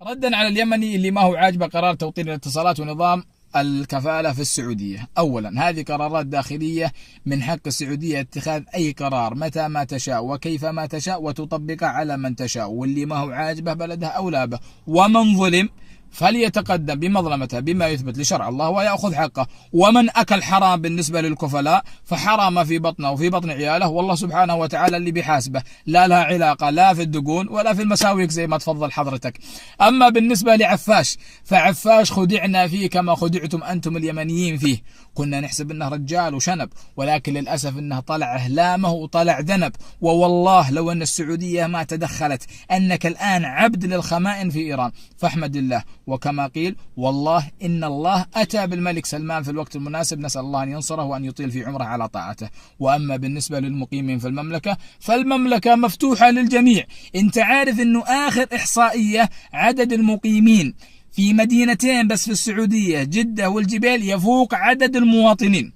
ردا على اليمني اللي ما هو عاجبه قرار توطين الاتصالات ونظام الكفالة في السعودية. أولا، هذه قرارات داخلية، من حق السعودية اتخاذ أي قرار متى ما تشاء وكيف ما تشاء وتطبقه على من تشاء، واللي ما هو عاجبه بلده أولى به، ومن ظلم فليتقدم بمظلمته بما يثبت لشرع الله ويأخذ حقه. ومن أكل حرام بالنسبة للكفلاء فحرام في بطنه وفي بطن عياله، والله سبحانه وتعالى اللي بيحاسبه، لا لها علاقة لا في الدقون ولا في المساويك زي ما تفضل حضرتك. أما بالنسبة لعفاش فعفاش خدعنا فيه كما خدعتم أنتم اليمنيين فيه. كنا نحسب أنه رجال وشنب، ولكن للأسف أنه طلع أهلامه وطلع ذنب. ووالله لو أن السعودية ما تدخلت أنك الآن عبد للخمائن في إيران فاحمد الله. وكما قيل والله إن الله أتى بالملك سلمان في الوقت المناسب، نسأل الله أن ينصره وأن يطيل في عمره على طاعته. وأما بالنسبة للمقيمين في المملكة فالمملكة مفتوحة للجميع. أنت عارف أنه آخر إحصائية عدد المقيمين في مدينتين بس في السعودية، جدة والجبيل، يفوق عدد المواطنين.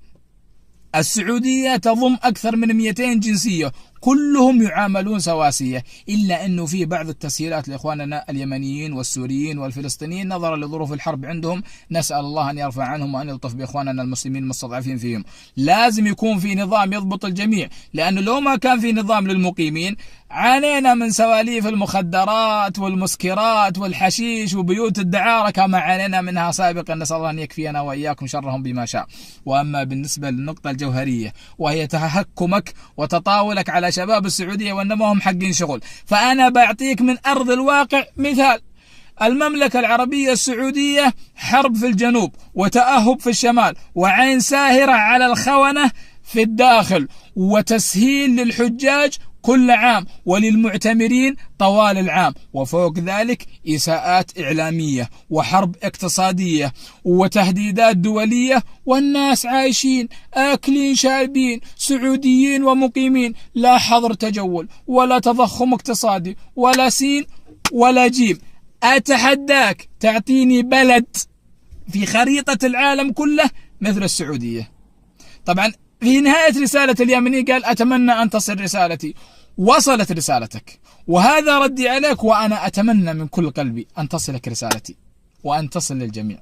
السعودية تضم أكثر من 200 جنسية، كلهم يعاملون سواسية، إلا أنه في بعض التسهيلات لإخواننا اليمنيين والسوريين والفلسطينيين نظرا لظروف الحرب عندهم، نسأل الله أن يرفع عنهم وأن يلطف بإخواننا المسلمين المستضعفين فيهم. لازم يكون في نظام يضبط الجميع، لأنه لو ما كان في نظام للمقيمين عانينا من سواليف المخدرات والمسكرات والحشيش وبيوت الدعارة كما عانينا منها سابقا، نسأل الله أن يكفينا وإياكم شرهم بما شاء. وأما بالنسبة للنقطة الجوهرية وهي تهكمك وتطاولك على شباب السعودية وأنما هم حقين شغل، فأنا بعطيك من أرض الواقع مثال. المملكة العربية السعودية حرب في الجنوب وتأهب في الشمال وعين ساهرة على الخونة في الداخل، وتسهيل للحجاج كل عام وللمعتمرين طوال العام، وفوق ذلك إساءات إعلامية وحرب اقتصادية وتهديدات دولية، والناس عايشين آكلين شاربين سعوديين ومقيمين، لا حظر تجول ولا تضخم اقتصادي ولا سين ولا جيم. أتحداك تعطيني بلد في خريطة العالم كله مثل السعودية. طبعا في نهاية رسالة اليمني قال أتمنى أن تصل رسالتي. وصلت رسالتك وهذا ردي عليك، وأنا أتمنى من كل قلبي أن تصلك رسالتي وأن تصل للجميع.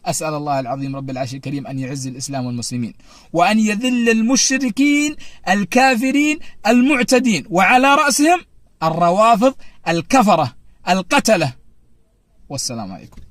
أسأل الله العظيم رب العرش الكريم أن يعز الإسلام والمسلمين وأن يذل المشركين الكافرين المعتدين، وعلى رأسهم الروافض الكفرة القتلة. والسلام عليكم.